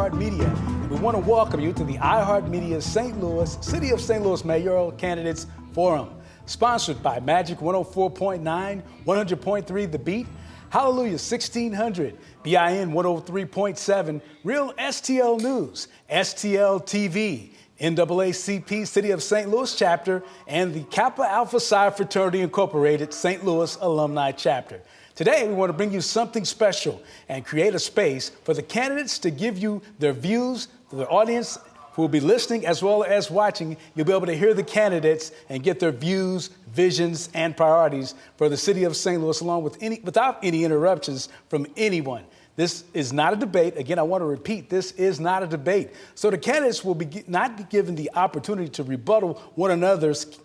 iHeart Media. And we want to welcome you to the iHeart Media St. Louis, City of St. Louis Mayoral Candidates Forum, sponsored by Majic 104.9, 100.3 The Beat, Hallelujah 1600, BIN 103.7, Real STL News, STL TV, NAACP City of St. Louis Chapter, and the Kappa Alpha Psi Fraternity Incorporated St. Louis Alumni Chapter. Today, we want to bring you something special and create a space for the candidates to give you their views, to the audience who will be listening as well as watching. You'll be able to hear the candidates and get their views, visions, and priorities for the City of St. Louis, along with without any interruptions from anyone. This is not a debate. Again, I want to repeat, this is not a debate. So the candidates will not be given the opportunity to rebuttal one another's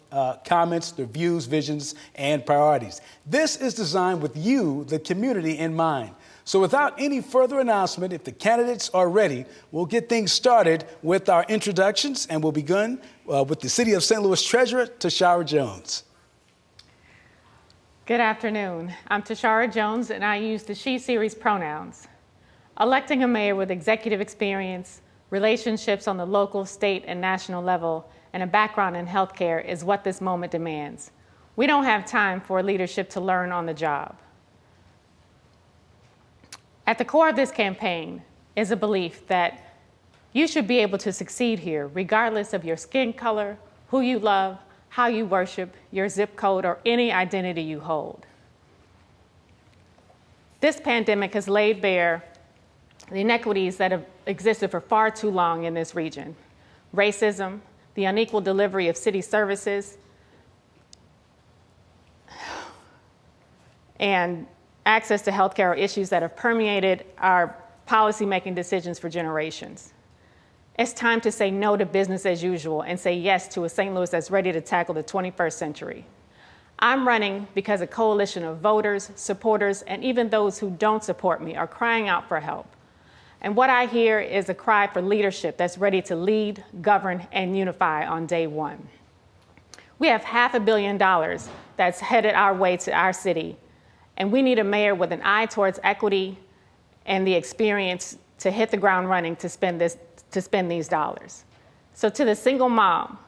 comments, their views, visions, and priorities. This is designed with you, the community, in mind. So without any further announcement, if the candidates are ready, we'll get things started with our introductions, and we'll begin with the City of St. Louis Treasurer, Tishaura Jones. Good afternoon. I'm Tishaura Jones, and I use the she series pronouns. Electing a mayor with executive experience, relationships on the local, state, and national level, and a background in healthcare is what this moment demands. We don't have time for leadership to learn on the job. At the core of this campaign is a belief that you should be able to succeed here, regardless of your skin color, who you love, how you worship, your zip code, or any identity you hold. This pandemic has laid bare the inequities that have existed for far too long in this region. Racism, the unequal delivery of city services, and access to healthcare are issues that have permeated our policymaking decisions for generations. It's time to say no to business as usual and say yes to a St. Louis that's ready to tackle the 21st century. I'm running because a coalition of voters, supporters, and even those who don't support me are crying out for help. And what I hear is a cry for leadership that's ready to lead, govern, and unify on day one. We have $500 million that's headed our way to our city, and we need a mayor with an eye towards equity and the experience to hit the ground running to spend these dollars. So to the single mom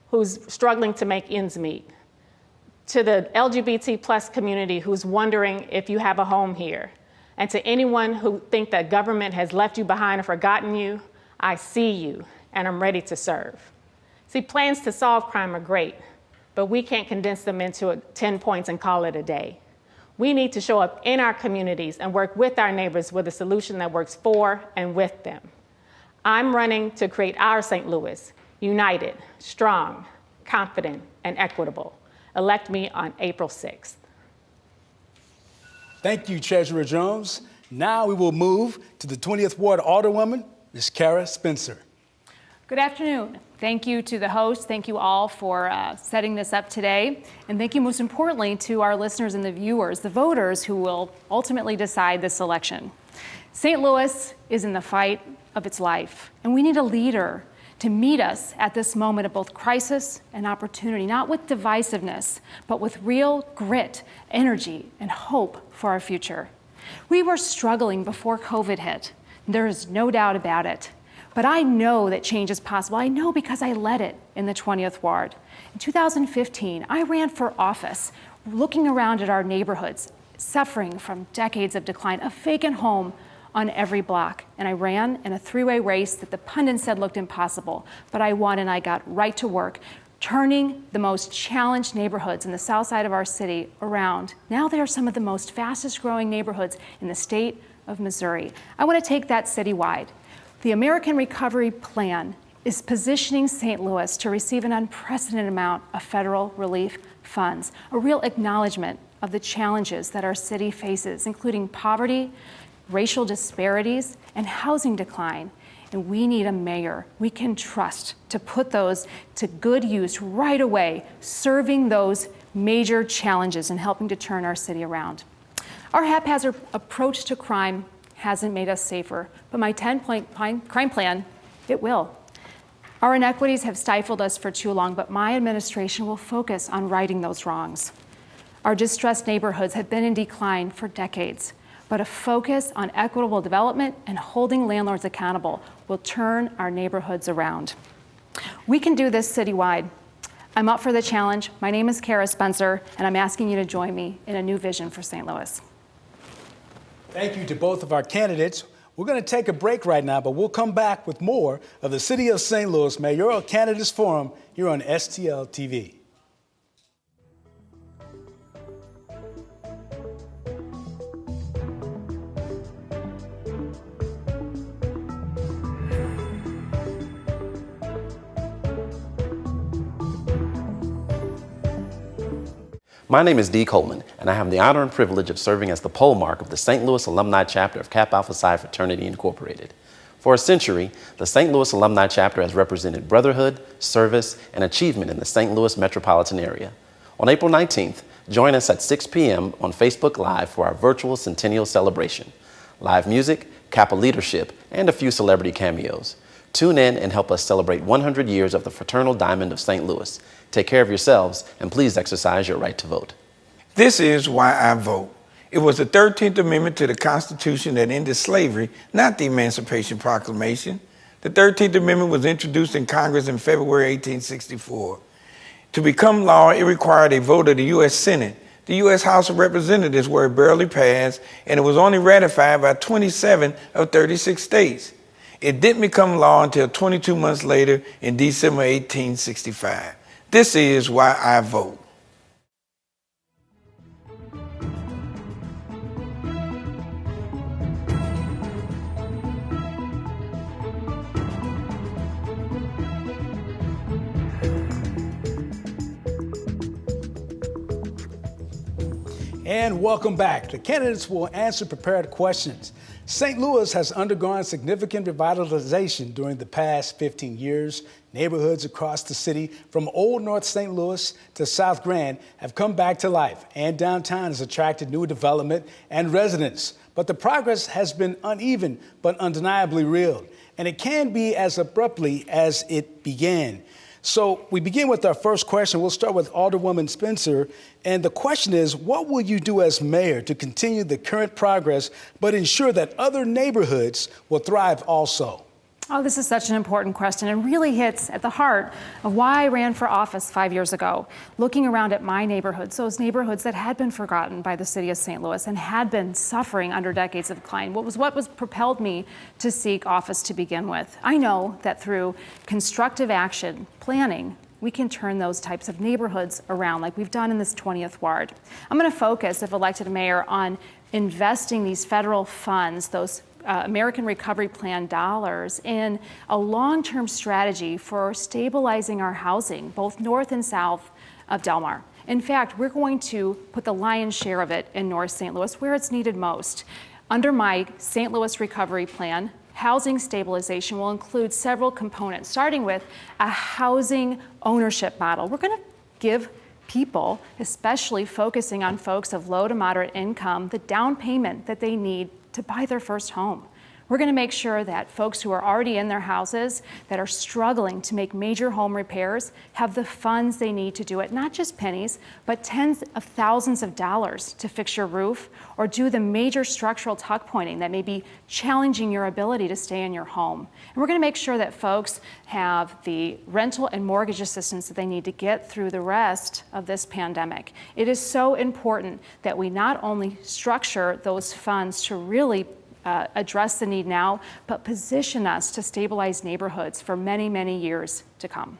who's struggling to make ends meet, to the LGBT plus community who's wondering if you have a home here, and to anyone who think that government has left you behind or forgotten you, I see you and I'm ready to serve. See, plans to solve crime are great, but we can't condense them into 10 points and call it a day. We need to show up in our communities and work with our neighbors with a solution that works for and with them. I'm running to create our St. Louis, united, strong, confident, and equitable. Elect me on April 6th. Thank you, Treasurer Jones. Now we will move to the 20th Ward Alderwoman, Ms. Cara Spencer. Good afternoon. Thank you to the host. Thank you all for setting this up today. And thank you most importantly to our listeners and the viewers, the voters who will ultimately decide this election. St. Louis is in the fight of its life, and we need a leader to meet us at this moment of both crisis and opportunity, not with divisiveness, but with real grit, energy, and hope for our future. We were struggling before COVID hit. There is no doubt about it. But I know that change is possible. I know because I led it in the 20th Ward. In 2015, I ran for office, looking around at our neighborhoods, suffering from decades of decline, a vacant home on every block. And I ran in a three-way race that the pundits said looked impossible, but I won and I got right to work, turning the most challenged neighborhoods in the south side of our city around. Now they are some of the most fastest growing neighborhoods in the state of Missouri. I want to take that citywide. The American Recovery Plan is positioning St. Louis to receive an unprecedented amount of federal relief funds, a real acknowledgement of the challenges that our city faces, including poverty, racial disparities, and housing decline. And we need a mayor we can trust to put those to good use right away, serving those major challenges and helping to turn our city around. Our haphazard approach to crime hasn't made us safer, but my 10-point crime plan, it will. Our inequities have stifled us for too long, but my administration will focus on righting those wrongs. Our distressed neighborhoods have been in decline for decades, but a focus on equitable development and holding landlords accountable will turn our neighborhoods around. We can do this citywide. I'm up for the challenge. My name is Cara Spencer, and I'm asking you to join me in a new vision for St. Louis. Thank you to both of our candidates. We're going to take a break right now, but we'll come back with more of the City of St. Louis Mayoral Candidates Forum here on STL TV. My name is Dee Coleman, and I have the honor and privilege of serving as the pole mark of the St. Louis Alumni Chapter of Kappa Alpha Psi Fraternity, Incorporated. For a century, the St. Louis Alumni Chapter has represented brotherhood, service, and achievement in the St. Louis metropolitan area. On April 19th, join us at 6 p.m. on Facebook Live for our virtual centennial celebration. Live music, Kappa leadership, and a few celebrity cameos. Tune in and help us celebrate 100 years of the Fraternal Diamond of St. Louis. Take care of yourselves, and please exercise your right to vote. This is why I vote. It was the 13th Amendment to the Constitution that ended slavery, not the Emancipation Proclamation. The 13th Amendment was introduced in Congress in February 1864. To become law, it required a vote of the U.S. Senate. The U.S. House of Representatives, where it barely passed, and it was only ratified by 27 of 36 states. It didn't become law until 22 months later in December 1865. This is why I vote. And welcome back. The candidates will answer prepared questions. St. Louis has undergone significant revitalization during the past 15 years. Neighborhoods across the city, from Old North St. Louis to South Grand, have come back to life, and downtown has attracted new development and residents. But the progress has been uneven, but undeniably real, and it can be as abruptly as it began. So we begin with our first question. We'll start with Alderwoman Spencer. And the question is, what will you do as mayor to continue the current progress, but ensure that other neighborhoods will thrive also? Oh, this is such an important question and really hits at the heart of why I ran for office 5 years ago. Looking around at my neighborhoods, those neighborhoods that had been forgotten by the city of St. Louis and had been suffering under decades of decline, what was propelled me to seek office to begin with. I know that through constructive action, planning, we can turn those types of neighborhoods around like we've done in this 20th ward. I'm going to focus, if elected mayor, on investing these federal funds, those American Recovery Plan dollars, in a long-term strategy for stabilizing our housing, both north and south of Del Mar. In fact, we're going to put the lion's share of it in North St. Louis, where it's needed most. Under my St. Louis Recovery Plan, housing stabilization will include several components, starting with a housing ownership model. We're going to give people, especially focusing on folks of low to moderate income, the down payment that they need to buy their first home. We're going to make sure that folks who are already in their houses that are struggling to make major home repairs have the funds they need to do it, not just pennies, but tens of thousands of dollars to fix your roof or do the major structural tuck pointing that may be challenging your ability to stay in your home. And we're going to make sure that folks have the rental and mortgage assistance that they need to get through the rest of this pandemic. It is so important that we not only structure those funds to really address the need now, but position us to stabilize neighborhoods for many, many years to come.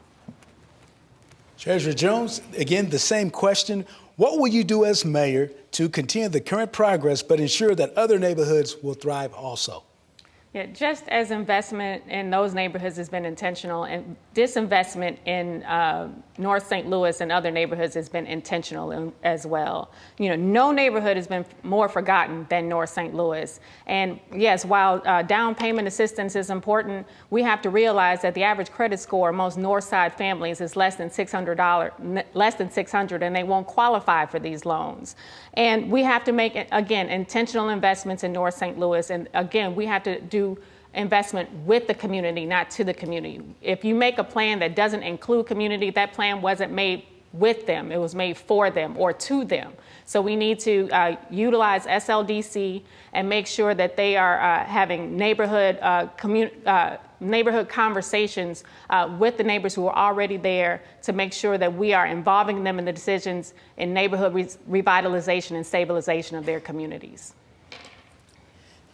Treasurer Jones, again, the same question. What will you do as mayor to continue the current progress, but ensure that other neighborhoods will thrive also? Yeah, just as investment in those neighborhoods has been intentional, and disinvestment in North St. Louis and other neighborhoods has been intentional as well. You know, no neighborhood has been more forgotten than North St. Louis. And yes, while down payment assistance is important, we have to realize that the average credit score of most North Side families is less than $600, and they won't qualify for these loans. And we have to make, again, intentional investments in North St. Louis. And again, we have to do investment with the community, not to the community. If you make a plan that doesn't include community, that plan wasn't made with them. It was made for them or to them. So we need to utilize SLDC and make sure that they are having neighborhood conversations with the neighbors who are already there to make sure that we are involving them in the decisions in neighborhood revitalization and stabilization of their communities.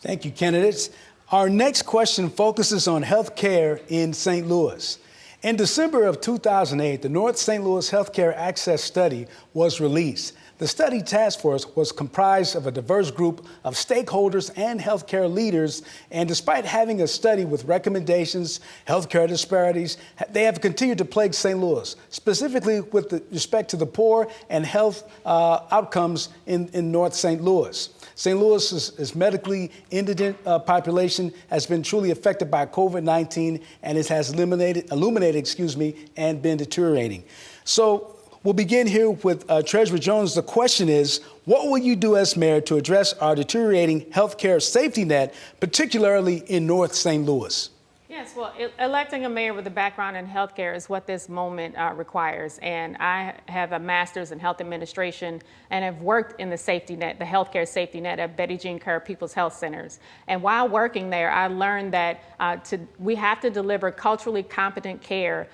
Thank you, candidates. Our next question focuses on health care in St. Louis. In December of 2008, the North St. Louis Healthcare Access Study was released. The study task force was comprised of a diverse group of stakeholders and healthcare leaders, and despite having a study with recommendations, healthcare disparities, they have continued to plague St. Louis, specifically with respect to the poor and health outcomes in North St. Louis. St. Louis's medically indigent population has been truly affected by COVID-19, and it has illuminated, and been deteriorating. So we'll begin here with Treasurer Jones. The question is, what will you do as mayor to address our deteriorating healthcare safety net, particularly in North St. Louis? Yes, well, electing a mayor with a background in healthcare is what this moment requires. And I have a master's in health administration and have worked in the safety net, the healthcare safety net at Betty Jean Kerr People's Health Centers. And while working there, I learned that we have to deliver culturally competent care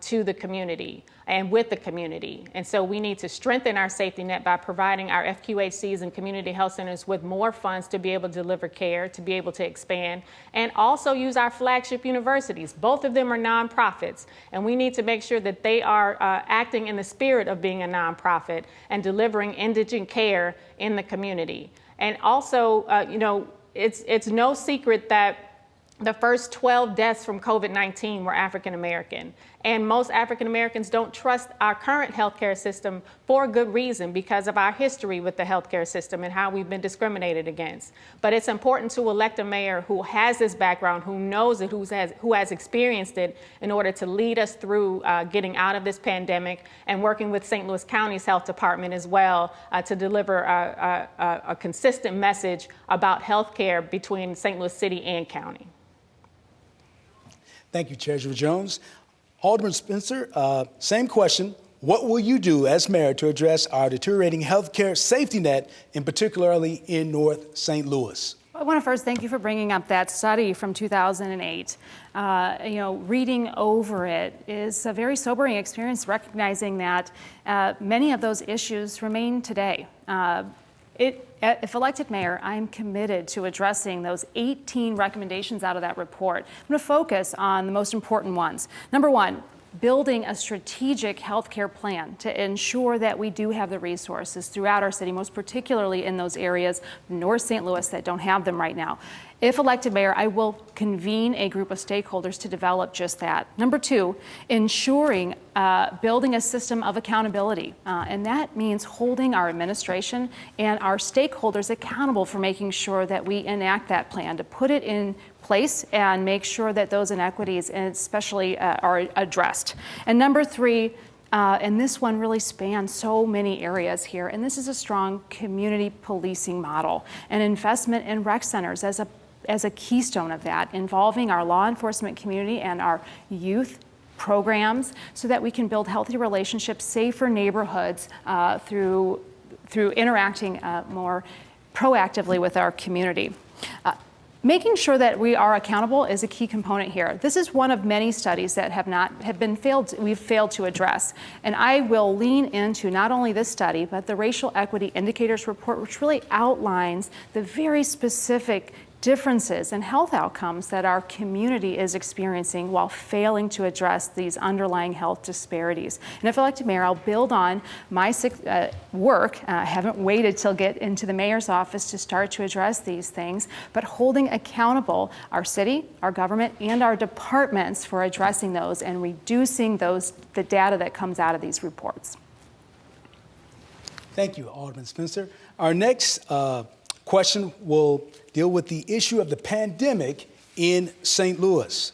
to the community and with the community. And so we need to strengthen our safety net by providing our FQHCs and community health centers with more funds to be able to deliver care, to be able to expand, and also use our flagship universities. Both of them are nonprofits, and we need to make sure that they are acting in the spirit of being a nonprofit and delivering indigent care in the community. And also, it's no secret that the first 12 deaths from COVID-19 were African American. And most African Americans don't trust our current healthcare system for a good reason, because of our history with the healthcare system and how we've been discriminated against. But it's important to elect a mayor who has this background, who knows it, who has experienced it, in order to lead us through getting out of this pandemic, and working with St. Louis County's health department as well to deliver a consistent message about healthcare between St. Louis City and county. Thank you, Treasurer Jones. Alderman Spencer, same question. What will you do as mayor to address our deteriorating healthcare safety net, and particularly in North St. Louis? I want to first thank you for bringing up that study from 2008. Reading over it is a very sobering experience, recognizing that many of those issues remain today. If elected mayor, I am committed to addressing those 18 recommendations out of that report. I'm going to focus on the most important ones. Number one, building a strategic healthcare plan to ensure that we do have the resources throughout our city, most particularly in those areas, North St. Louis, that don't have them right now. If elected mayor, I will convene a group of stakeholders to develop just that. Number two, ensuring building a system of accountability. And that means holding our administration and our stakeholders accountable for making sure that we enact that plan, to put it in place and make sure that those inequities especially are addressed. And number three, and this one really spans so many areas here, and this is a strong community policing model, and investment in rec centers as a keystone of that, involving our law enforcement community and our youth programs so that we can build healthy relationships, safer neighborhoods through interacting more proactively with our community. Making sure that we are accountable is a key component here. This is one of many studies that we've failed to address. And I will lean into not only this study, but the Racial Equity Indicators Report, which really outlines the very specific differences in health outcomes that our community is experiencing while failing to address these underlying health disparities. And if elected mayor, I'll build on my work. I haven't waited till get into the mayor's office to start to address these things, but holding accountable our city, our government, and our departments for addressing those and reducing the data that comes out of these reports. Thank you, Alderman Spencer. Our next question will deal with the issue of the pandemic in St. Louis.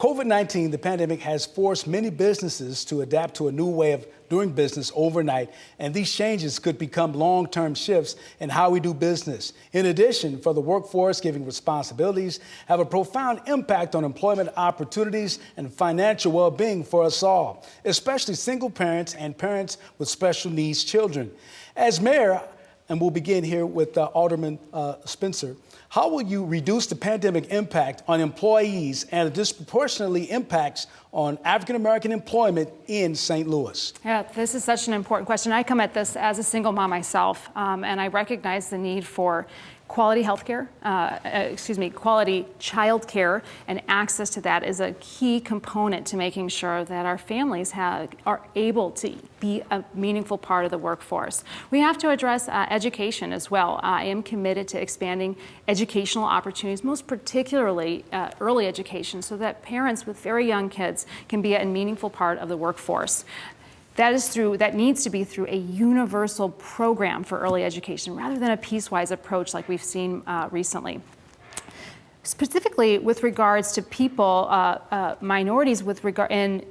COVID-19, the pandemic, has forced many businesses to adapt to a new way of doing business overnight, and these changes could become long-term shifts in how we do business. In addition, for the workforce, giving responsibilities have a profound impact on employment opportunities and financial well-being for us all, especially single parents and parents with special needs children. As mayor, and we'll begin here with Alderman Spencer, how will you reduce the pandemic impact on employees and the disproportionately impacts on African-American employment in St. Louis? Yeah, this is such an important question. I come at this as a single mom myself, and I recognize the need for quality healthcare, quality childcare, and access to that is a key component to making sure that our families are able to be a meaningful part of the workforce. We have to address education as well. I am committed to expanding educational opportunities, most particularly early education, so that parents with very young kids can be a meaningful part of the workforce. That needs to be through a universal program for early education rather than a piecewise approach like we've seen recently. Specifically with regards to people, minorities in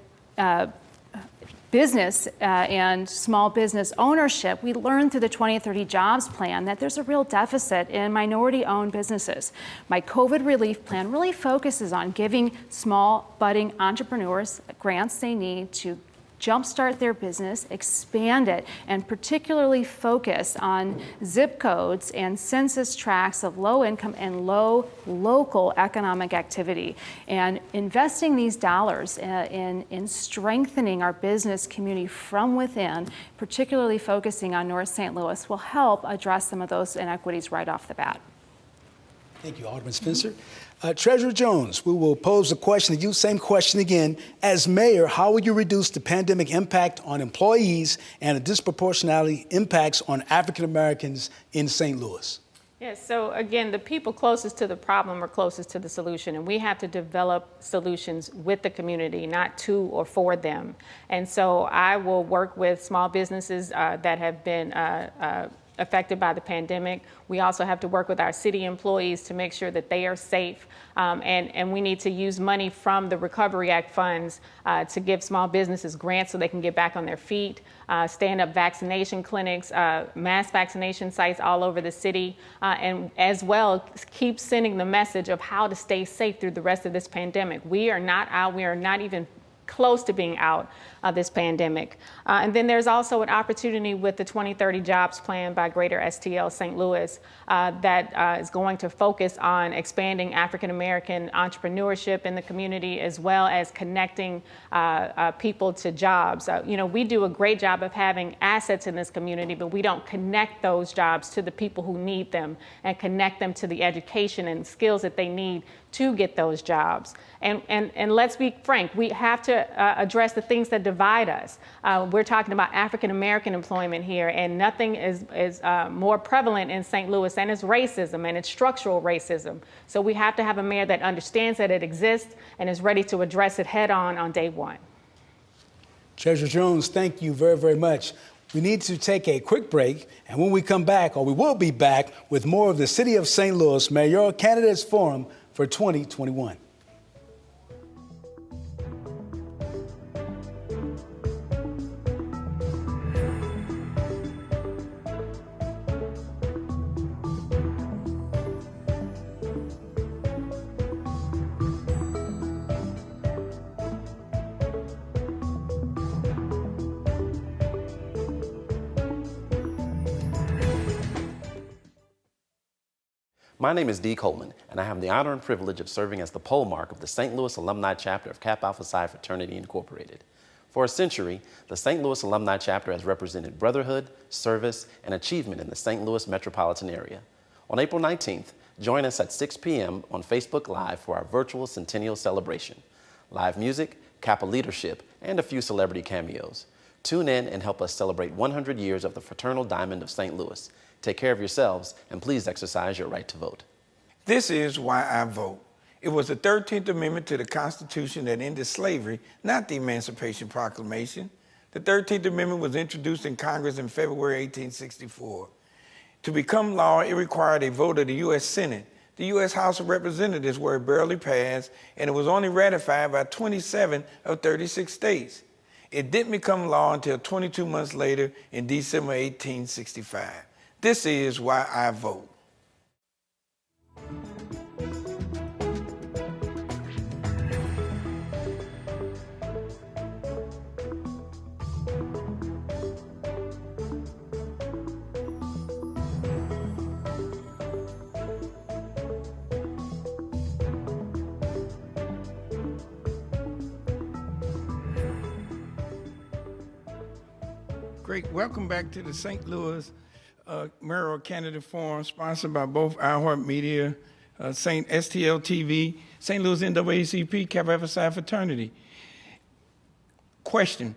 business and small business ownership, we learned through the 2030 Jobs Plan that there's a real deficit in minority-owned businesses. My COVID relief plan really focuses on giving small, budding entrepreneurs grants they need to jumpstart their business, expand it, and particularly focus on zip codes and census tracts of low income and low local economic activity. And investing these dollars in strengthening our business community from within, particularly focusing on North St. Louis, will help address some of those inequities right off the bat. Thank you, Alderman Spencer. Treasurer Jones, we will pose a question to you, same question again. As mayor, how will you reduce the pandemic impact on employees and the disproportionality impacts on African Americans in St. Louis? Yes, so again, the people closest to the problem are closest to the solution, and we have to develop solutions with the community, not to or for them. And so I will work with small businesses that have been affected by the pandemic. We also have to work with our city employees to make sure that they are safe. And we need to use money from the Recovery Act funds to give small businesses grants so they can get back on their feet, stand up vaccination clinics, mass vaccination sites all over the city, and as well keep sending the message of how to stay safe through the rest of this pandemic. We are not out, we are not even close to being out of this pandemic. And then there's also an opportunity with the 2030 Jobs Plan by Greater STL St. Louis that is going to focus on expanding African American entrepreneurship in the community, as well as connecting people to jobs. We do a great job of having assets in this community, but we don't connect those jobs to the people who need them and connect them to the education and skills that they need to get those jobs. And let's be frank, we have to address the things that divide us. We're talking about African American employment here, and nothing is more prevalent in St. Louis than it's racism, and it's structural racism. So we have to have a mayor that understands that it exists and is ready to address it head on day one. Treasurer Jones, thank you very, very much. We need to take a quick break, and when we come back, or we will be back with more of the City of St. Louis Mayoral Candidates Forum for 2021. My name is Dee Coleman, and I have the honor and privilege of serving as the pole mark of the St. Louis Alumni Chapter of Kappa Alpha Psi Fraternity Incorporated. For a century, the St. Louis Alumni Chapter has represented brotherhood, service, and achievement in the St. Louis metropolitan area. On April 19th, join us at 6 p.m. on Facebook Live for our virtual centennial celebration. Live music, Kappa leadership, and a few celebrity cameos. Tune in and help us celebrate 100 years of the Fraternal Diamond of St. Louis. Take care of yourselves, and please exercise your right to vote. This is why I vote. It was the 13th Amendment to the Constitution that ended slavery, not the Emancipation Proclamation. The 13th Amendment was introduced in Congress in February 1864. To become law, it required a vote of the U.S. Senate. The U.S. House of Representatives, where it barely passed, and it was only ratified by 27 of 36 states. It didn't become law until 22 months later in December 1865. This is why I vote. Great. Welcome back to the St. Louis Mayoral Candidate Forum, sponsored by both iHeart Media, STL TV, St. Louis NAACP, Kappa Psi Fraternity. Question.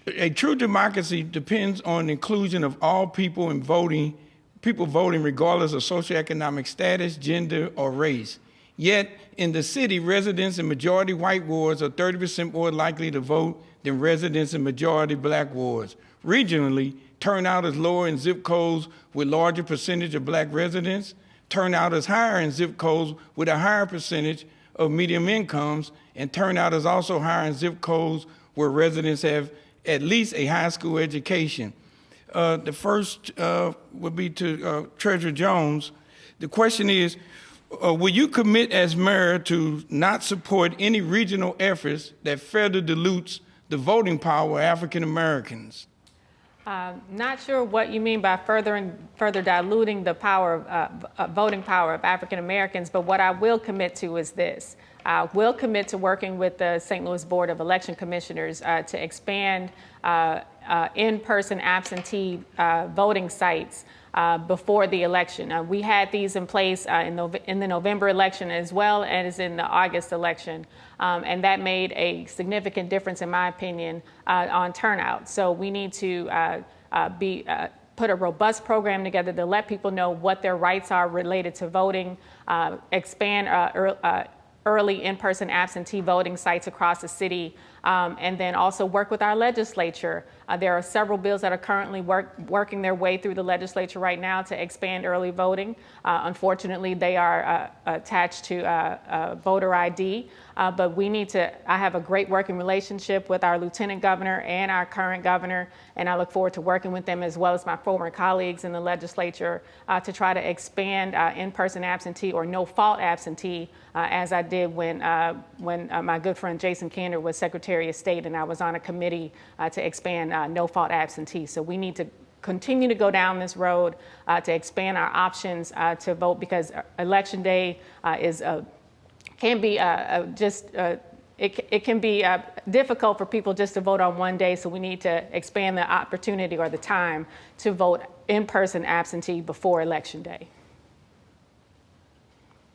A true democracy depends on the inclusion of all people in voting, regardless of socioeconomic status, gender, or race. Yet, in the city, residents in majority white wards are 30% more likely to vote than residents in majority black wards. Regionally, turnout is lower in zip codes with larger percentage of black residents. Turnout is higher in zip codes with a higher percentage of medium incomes, and turnout is also higher in zip codes where residents have at least a high school education. The first would be to Treasurer Jones. The question is, will you commit as mayor to not support any regional efforts that further dilutes the voting power of African Americans? Not sure what you mean by further diluting the power of voting power of African Americans, but what I will commit to is this. I will commit to working with the St. Louis Board of Election Commissioners to expand in-person absentee voting sites before the election. We had these in place in the November election as well as in the August election, and that made a significant difference, in my opinion, on turnout. So we need to put a robust program together to let people know what their rights are related to voting, expand early in-person absentee voting sites across the city, and then also work with our legislature. There are several bills that are currently working their way through the legislature right now to expand early voting. Unfortunately, they are attached to voter ID, but we need to, I have a great working relationship with our lieutenant governor and our current governor, and I look forward to working with them as well as my former colleagues in the legislature to try to expand in-person absentee or no-fault absentee, as I did when my good friend Jason Kander was Secretary of State and I was on a committee to expand no-fault absentee. So we need to continue to go down this road to expand our options to vote, because Election Day can be difficult for people just to vote on one day. So we need to expand the opportunity or the time to vote in-person absentee before Election Day.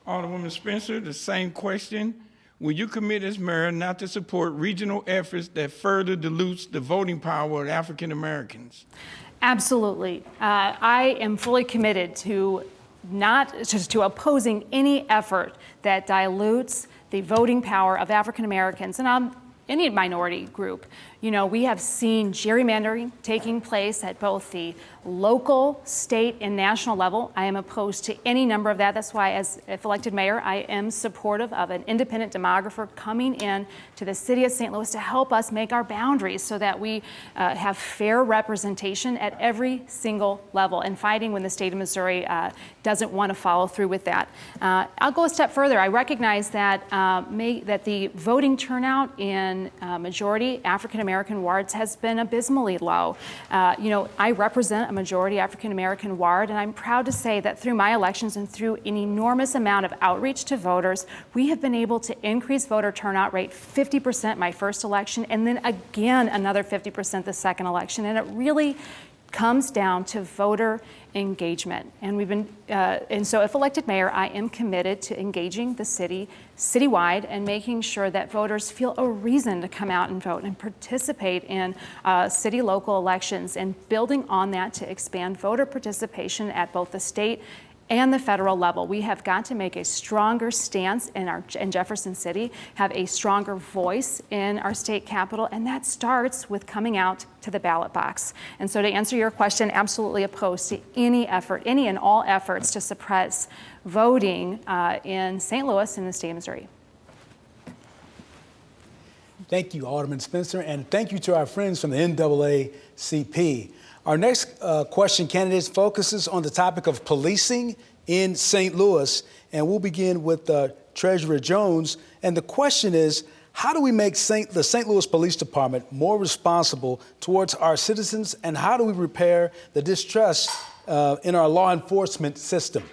Alderwoman Spencer, the same question. Will you commit as mayor not to support regional efforts that further dilutes the voting power of African Americans? Absolutely. I am fully committed to opposing any effort that dilutes the voting power of African Americans and any minority group. You know, we have seen gerrymandering taking place at both the local, state, and national level. I am opposed to any number of that. That's why, if elected mayor, I am supportive of an independent demographer coming in to the city of St. Louis to help us make our boundaries so that we have fair representation at every single level, and fighting when the state of Missouri doesn't want to follow through with that. I'll go a step further. I recognize that that the voting turnout in majority African American wards has been abysmally low. I represent a majority African American ward, and I'm proud to say that through my elections and through an enormous amount of outreach to voters, we have been able to increase voter turnout rate 50% my first election, and then again another 50% the second election. And it really comes down to voter engagement. And so if elected mayor, I am committed to engaging the citywide and making sure that voters feel a reason to come out and vote and participate in city local elections, and building on that to expand voter participation at both the state and the federal level. We have got to make a stronger stance in Jefferson City, have a stronger voice in our state capitol, and that starts with coming out to the ballot box. And so to answer your question, absolutely opposed to any and all efforts to suppress voting in St. Louis and the state of Missouri. Thank you, Alderman Spencer, and thank you to our friends from the NAACP. Our next question, candidates, focuses on the topic of policing in St. Louis, and we'll begin with Treasurer Jones. And the question is, how do we make the St. Louis Police Department more responsible towards our citizens, and how do we repair the distrust in our law enforcement system?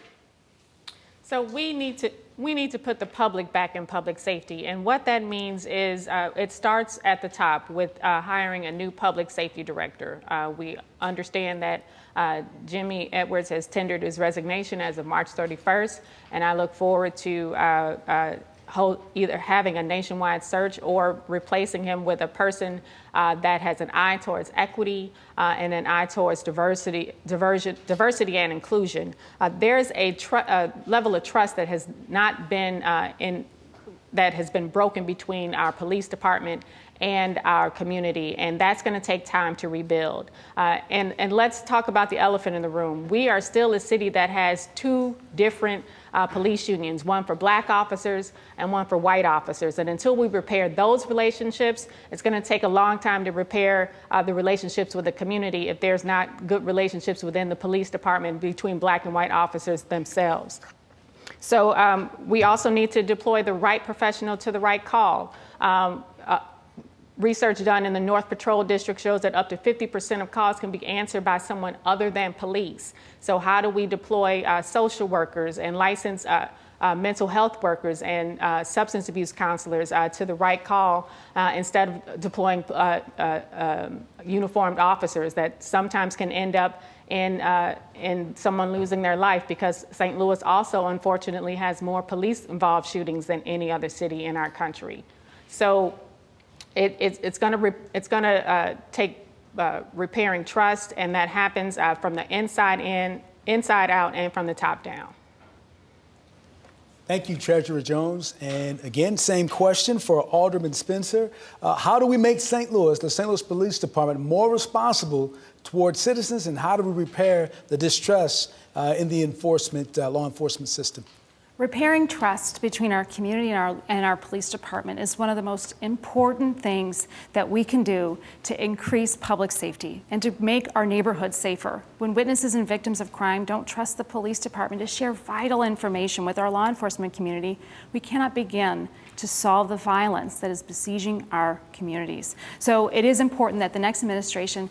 So we need to put the public back in public safety. And what that means is it starts at the top with hiring a new public safety director. We understand that Jimmy Edwards has tendered his resignation as of March 31st, and I look forward to either having a nationwide search or replacing him with a person that has an eye towards equity and an eye towards diversity and inclusion. There's a level of trust that has not been that has been broken between our police department and our community, and that's going to take time to rebuild. And let's talk about the elephant in the room. We are still a city that has two different police unions, one for black officers and one for white officers. And until we repair those relationships, it's going to take a long time to repair the relationships with the community if there's not good relationships within the police department between black and white officers themselves. So we also need to deploy the right professional to the right call. Research done in the North Patrol District shows that up to 50% of calls can be answered by someone other than police. So how do we deploy social workers and licensed mental health workers and substance abuse counselors to the right call instead of deploying uniformed officers that sometimes can end up in someone losing their life, because St. Louis also unfortunately has more police-involved shootings than any other city in our country. So it's going to take repairing trust, and that happens from the inside out, and from the top down. Thank you, Treasurer Jones. And again, same question for Alderman Spencer. How do we make St. Louis, the St. Louis Police Department, more responsible towards citizens, and how do we repair the distrust in the law enforcement system? Repairing trust between our community and our police department is one of the most important things that we can do to increase public safety and to make our neighborhoods safer. When witnesses and victims of crime don't trust the police department to share vital information with our law enforcement community, we cannot begin to solve the violence that is besieging our communities. So it is important that the next administration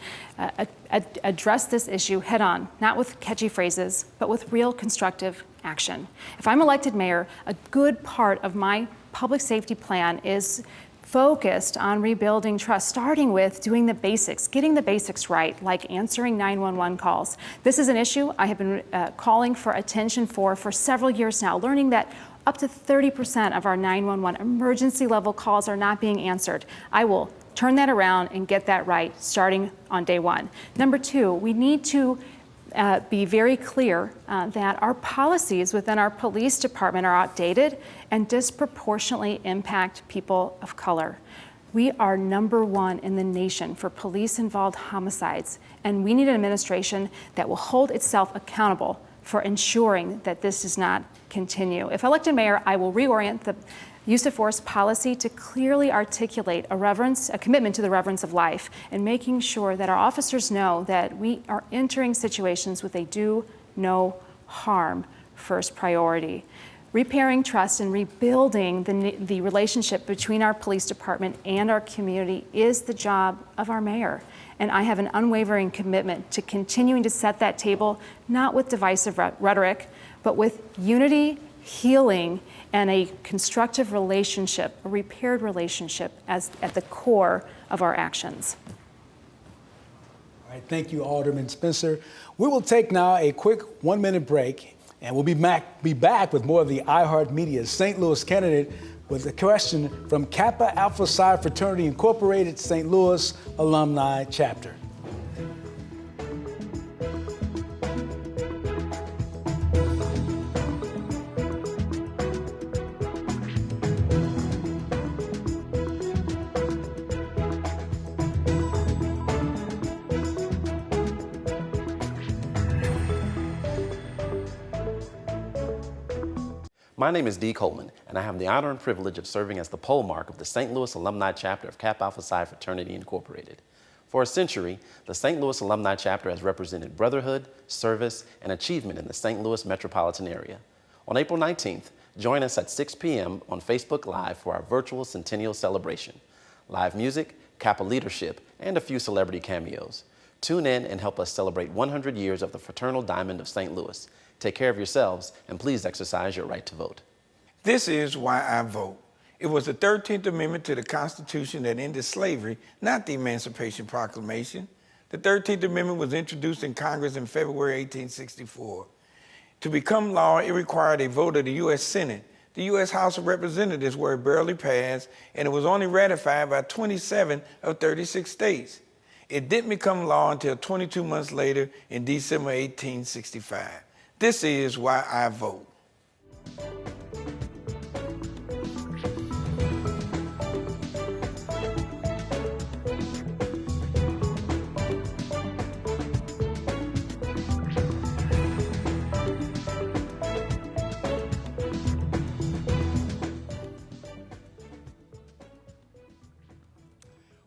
address this issue head on, not with catchy phrases, but with real constructive action. If I'm elected mayor, a good part of my public safety plan is focused on rebuilding trust, starting with doing the basics, getting the basics right, like answering 911 calls. This is an issue I have been calling for attention for several years now, learning that up to 30% of our 911 emergency level calls are not being answered. I will turn that around and get that right starting on day one. Number two, we need to be very clear that our policies within our police department are outdated and disproportionately impact people of color. We are number one in the nation for police-involved homicides, and we need an administration that will hold itself accountable for ensuring that this does not continue. If elected mayor, I will reorient the use of force policy to clearly articulate a commitment to the reverence of life, and making sure that our officers know that we are entering situations with a do no harm first priority. Repairing trust and rebuilding the relationship between our police department and our community is the job of our mayor. And I have an unwavering commitment to continuing to set that table, not with divisive rhetoric, but with unity, healing, and a constructive relationship, a repaired relationship at the core of our actions. All right, thank you, Alderman Spencer. We will take now a quick 1-minute break, and we'll be back with more of the iHeart Media's St. Louis candidate with a question from Kappa Alpha Psi Fraternity Incorporated, St. Louis Alumni Chapter. My name is D. Coleman, and I have the honor and privilege of serving as the pole mark of the St. Louis Alumni Chapter of Kappa Alpha Psi Fraternity Incorporated. For a century, the St. Louis Alumni Chapter has represented brotherhood, service, and achievement in the St. Louis metropolitan area. On April 19th, join us at 6 p.m. on Facebook Live for our virtual centennial celebration. Live music, Kappa leadership, and a few celebrity cameos. Tune in and help us celebrate 100 years of the Fraternal Diamond of St. Louis. Take care of yourselves, and please exercise your right to vote. This is why I vote. It was the 13th Amendment to the Constitution that ended slavery, not the Emancipation Proclamation. The 13th Amendment was introduced in Congress in February 1864. To become law, it required a vote of the U.S. Senate. The U.S. House of Representatives, where it barely passed, and it was only ratified by 27 of 36 states. It didn't become law until 22 months later in December 1865. This is why I vote.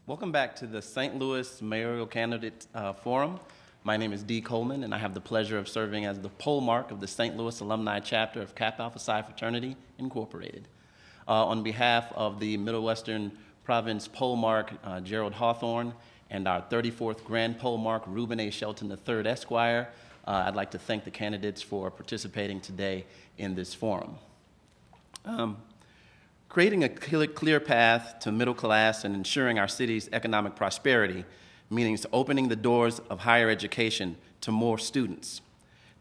Welcome back to the St. Louis Mayoral Candidate Forum. My name is D. Coleman, and I have the pleasure of serving as the pole mark of the St. Louis Alumni Chapter of Kappa Alpha Psi Fraternity Incorporated. On behalf of the Middle Western Province pole mark, Gerald Hawthorne, and our 34th Grand Pole mark, Reuben A. Shelton III, Esquire, I'd like to thank the candidates for participating today in this forum. Creating a clear path to middle class and ensuring our city's economic prosperity means opening the doors of higher education to more students.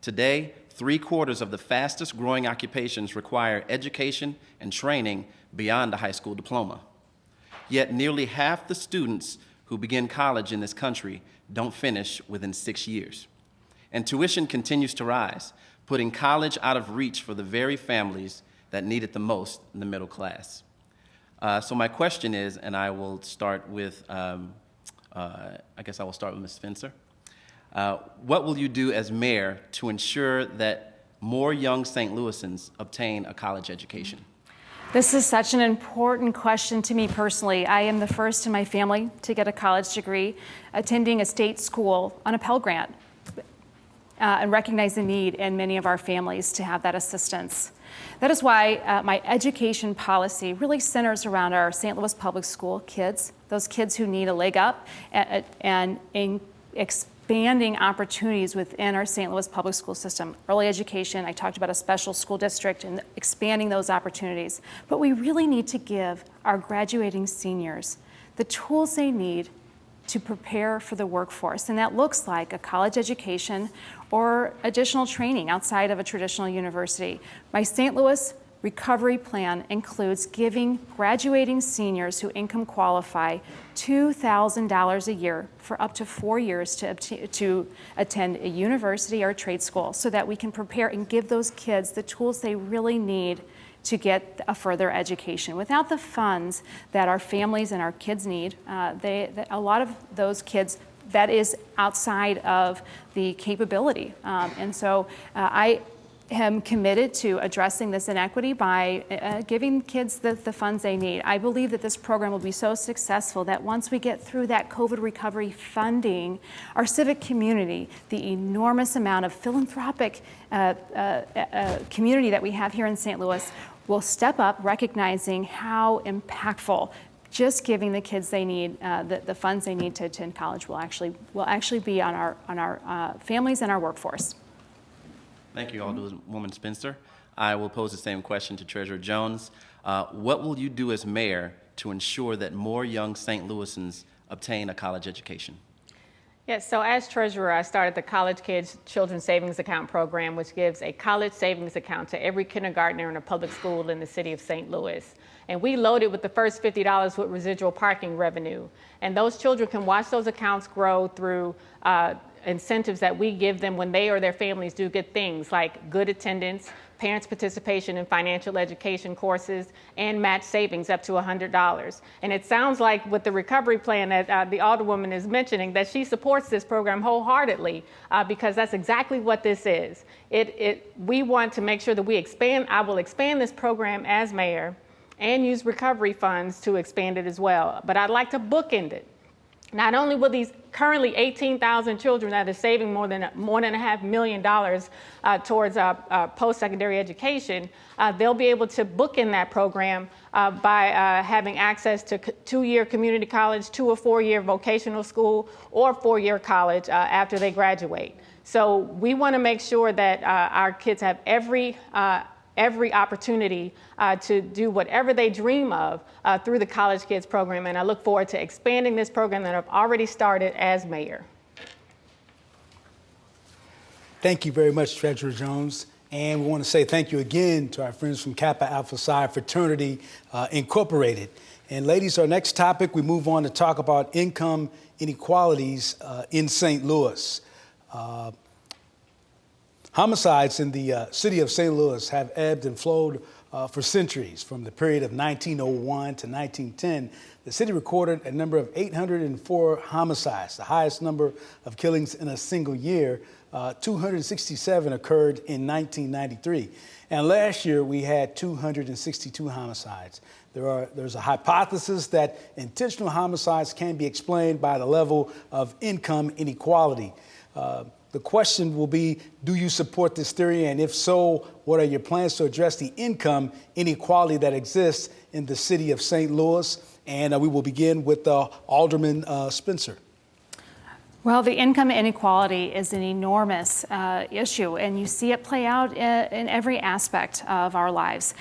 Today, 3/4 of the fastest growing occupations require education and training beyond a high school diploma. Yet nearly half the students who begin college in this country don't finish within 6 years. And tuition continues to rise, putting college out of reach for the very families that need it the most in the middle class. So my question is, and I will start with, Ms. Spencer. What will you do as mayor to ensure that more young St. Louisans obtain a college education? This is such an important question to me personally. I am the first in my family to get a college degree, attending a state school on a Pell Grant, and recognize the need in many of our families to have that assistance. That is why my education policy really centers around our St. Louis public school kids, those kids who need a leg up, and in expanding opportunities within our St. Louis public school system. Early education, I talked about a special school district and expanding those opportunities. But we really need to give our graduating seniors the tools they need to prepare for the workforce. And that looks like a college education or additional training outside of a traditional university. My St. Louis recovery plan includes giving graduating seniors who income qualify $2,000 a year for up to 4 years to attend a university or a trade school, so that we can prepare and give those kids the tools they really need to get a further education. Without the funds that our families and our kids need, a lot of those kids, that is outside of the capability. And so I am committed to addressing this inequity by giving kids the funds they need. I believe that this program will be so successful that once we get through that COVID recovery funding, our civic community, the enormous amount of philanthropic community that we have here in St. Louis, will step up, recognizing how impactful just giving the kids they need, the funds they need to attend college will actually be on our families and our workforce. Thank you, Alderwoman Spencer. I will pose the same question to Treasurer Jones. What will you do as mayor to ensure that more young St. Louisans obtain a college education? Yes, so as treasurer, I started the College Kids Children's Savings Account program, which gives a college savings account to every kindergartner in a public school in the city of St. Louis. And we loaded with the first $50 with residual parking revenue. And those children can watch those accounts grow through incentives that we give them when they or their families do good things, like good attendance, parents' participation in financial education courses, and match savings up to $100. And it sounds like with the recovery plan that the Alderwoman is mentioning, that she supports this program wholeheartedly because that's exactly what this is. We want to make sure that we expand. I will expand this program as mayor and use recovery funds to expand it as well. But I'd like to bookend it. Not only will these currently 18,000 children that are saving more than $1.5 million towards post-secondary education, they'll be able to bookend that program by having access to 2-year community college, 2 or 4-year vocational school, or 4-year college after they graduate. So we want to make sure that our kids have every opportunity to do whatever they dream of through the College Kids program. And I look forward to expanding this program that I've already started as mayor. Thank you very much, Treasurer Jones. And we want to say thank you again to our friends from Kappa Alpha Psi Fraternity Incorporated. And ladies, our next topic, we move on to talk about income inequalities in St. Louis. Homicides in the city of St. Louis have ebbed and flowed for centuries. From the period of 1901 to 1910, the city recorded a number of 804 homicides, the highest number of killings in a single year. 267 occurred in 1993. And last year, we had 262 homicides. There's a hypothesis that intentional homicides can be explained by the level of income inequality. The question will be, do you support this theory? And if so, what are your plans to address the income inequality that exists in the city of St. Louis? And we will begin with Alderman Spencer. Well, the income inequality is an enormous issue, and you see it play out in every aspect of our lives.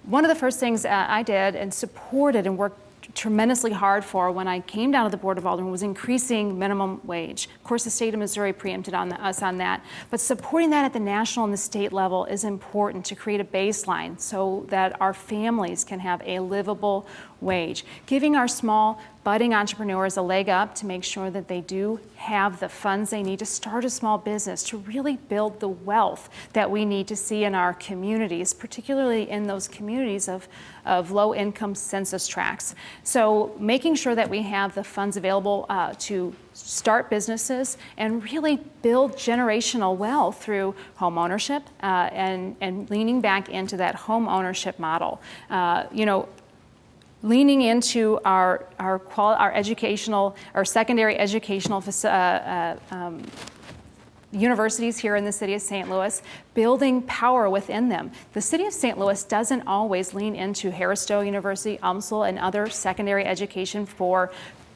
One of the first things I did and supported and worked tremendously hard for when I came down to the Board of Aldermen was increasing minimum wage. Of course, the state of Missouri preempted us on that, but supporting that at the national and the state level is important to create a baseline so that our families can have a livable wage. Giving our small budding entrepreneurs a leg up to make sure that they do have the funds they need to start a small business, to really build the wealth that we need to see in our communities, particularly in those communities of low-income census tracts. So making sure that we have the funds available to start businesses and really build generational wealth through home ownership and leaning back into that home ownership model. Leaning into our educational, our secondary educational universities here in the city of St. Louis, building power within them. The city of St. Louis doesn't always lean into Harris-Stowe University, UMSL, and other secondary education for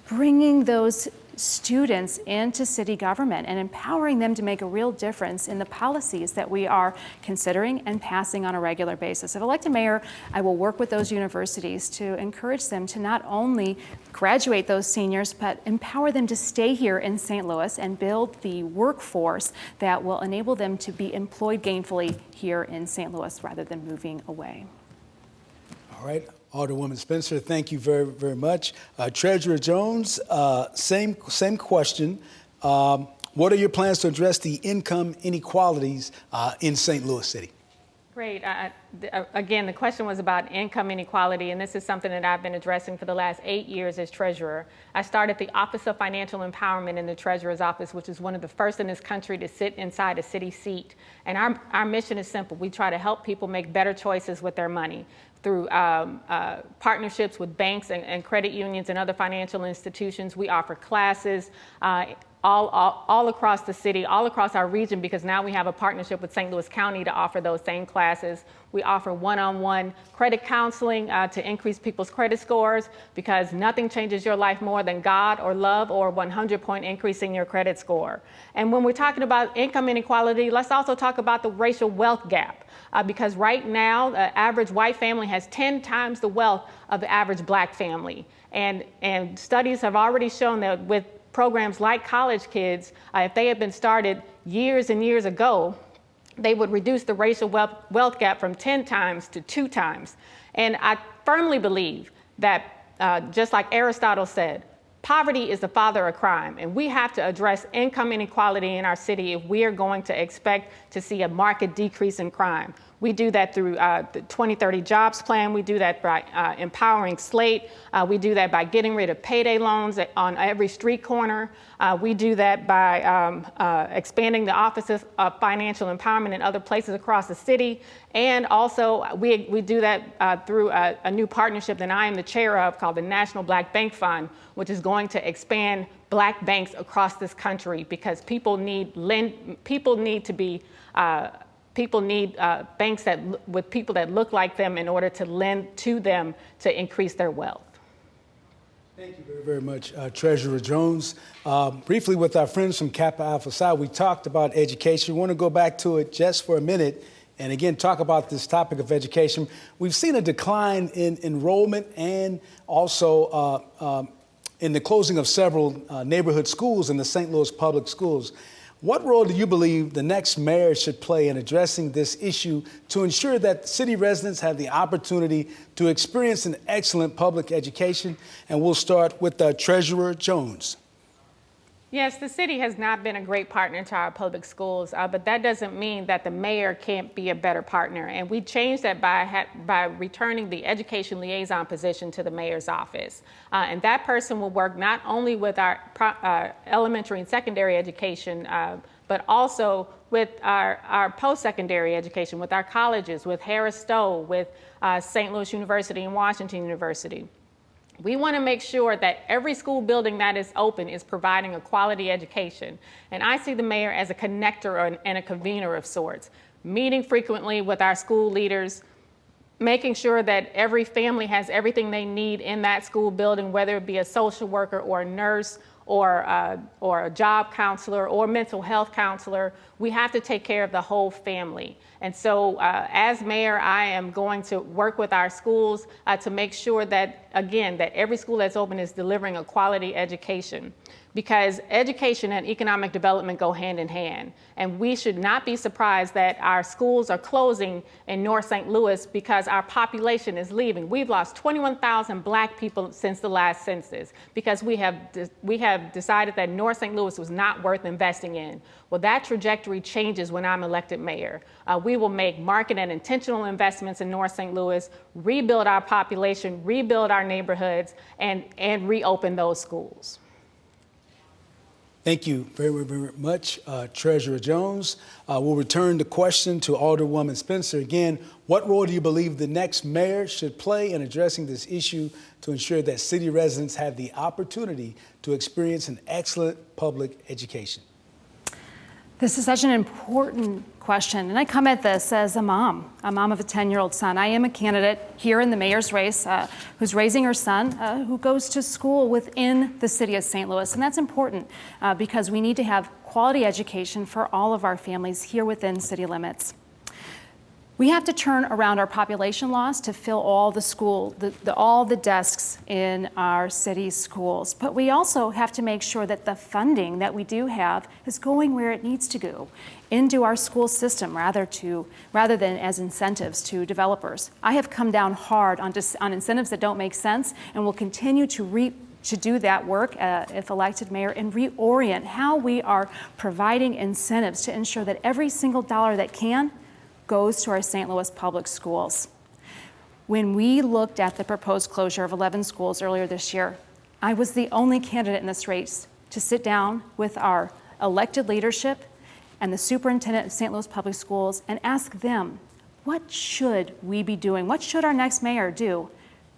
bringing those students into city government and empowering them to make a real difference in the policies that we are considering and passing on a regular basis. If elected mayor, I will work with those universities to encourage them to not only graduate those seniors, but empower them to stay here in St. Louis and build the workforce that will enable them to be employed gainfully here in St. Louis rather than moving away. All right. Alderwoman Spencer, thank you very, very much. Treasurer Jones, same question. What are your plans to address the income inequalities in St. Louis City? Great. Again, the question was about income inequality, and this is something that I've been addressing for the last 8 years as treasurer. I started the Office of Financial Empowerment in the Treasurer's Office, which is one of the first in this country to sit inside a city seat. And our mission is simple. We try to help people make better choices with their money through partnerships with banks and credit unions and other financial institutions. We offer classes all across the city, all across our region, because now we have a partnership with St. Louis County to offer those same classes. We offer one-on-one credit counseling to increase people's credit scores, because nothing changes your life more than God or love or 100-point increase in your credit score. And when we're talking about income inequality, let's also talk about the racial wealth gap. Because right now, the average white family has 10 times the wealth of the average black family. And studies have already shown that with programs like College Kids, if they had been started years and years ago, they would reduce the racial wealth gap from 10 times to 2 times. And I firmly believe that, just like Aristotle said, poverty is the father of crime, and we have to address income inequality in our city if we are going to expect to see a marked decrease in crime. We do that through the 2030 jobs plan. We do that by empowering Slate. We do that by getting rid of payday loans on every street corner. We do that by expanding the offices of financial empowerment in other places across the city. And also, we do that through a new partnership that I am the chair of called the National Black Bank Fund, which is going to expand black banks across this country because people need banks with people that look like them in order to lend to them to increase their wealth. Thank you very, very much, Treasurer Jones. Briefly, with our friends from Kappa Alpha Psi, we talked about education. We want to go back to it just for a minute and again talk about this topic of education. We've seen a decline in enrollment and also in the closing of several neighborhood schools in the St. Louis public schools. What role do you believe the next mayor should play in addressing this issue to ensure that city residents have the opportunity to experience an excellent public education? And we'll start with Treasurer Jones. Yes, the city has not been a great partner to our public schools, but that doesn't mean that the mayor can't be a better partner. And we changed that by returning the education liaison position to the mayor's office. And that person will work not only with our elementary and secondary education, but also with our post-secondary education, with our colleges, with Harris Stowe, with St. Louis University and Washington University. We want to make sure that every school building that is open is providing a quality education. And I see the mayor as a connector and a convener of sorts, meeting frequently with our school leaders, making sure that every family has everything they need in that school building, whether it be a social worker or a nurse or a job counselor or mental health counselor. We have to take care of the whole family. And so as mayor, I am going to work with our schools to make sure that, again, that every school that's open is delivering a quality education. Because education and economic development go hand in hand. And we should not be surprised that our schools are closing in North St. Louis because our population is leaving. We've lost 21,000 black people since the last census because we have decided that North St. Louis was not worth investing in. Well, that trajectory changes when I'm elected mayor. We will make market and intentional investments in North St. Louis, rebuild our population, rebuild our neighborhoods, and reopen those schools. Thank you very, very much, Treasurer Jones. We'll return the question to Alderwoman Spencer. Again, what role do you believe the next mayor should play in addressing this issue to ensure that city residents have the opportunity to experience an excellent public education? This is such an important question, and I come at this as a mom of a 10-year-old son. I am a candidate here in the mayor's race who's raising her son who goes to school within the city of St. Louis, and that's important because we need to have quality education for all of our families here within city limits. We have to turn around our population loss to fill all all the desks in our city schools. But we also have to make sure that the funding that we do have is going where it needs to go, into our school system rather than as incentives to developers. I have come down hard on incentives that don't make sense and will continue to do that work if elected mayor and reorient how we are providing incentives to ensure that every single dollar that can goes to our St. Louis public schools. When we looked at the proposed closure of 11 schools earlier this year, I was the only candidate in this race to sit down with our elected leadership and the superintendent of St. Louis Public Schools and ask them, what should we be doing? What should our next mayor do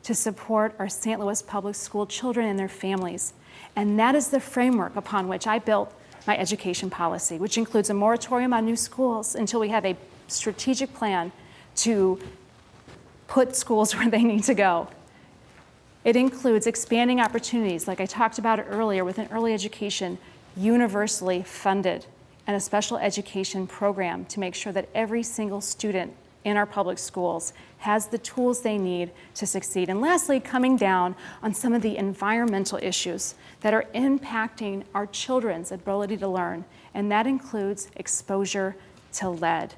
to support our St. Louis public school children and their families? And that is the framework upon which I built my education policy, which includes a moratorium on new schools until we have a strategic plan to put schools where they need to go. It includes expanding opportunities, like I talked about earlier, within early education, universally funded, and a special education program to make sure that every single student in our public schools has the tools they need to succeed. And lastly, coming down on some of the environmental issues that are impacting our children's ability to learn, and that includes exposure to lead.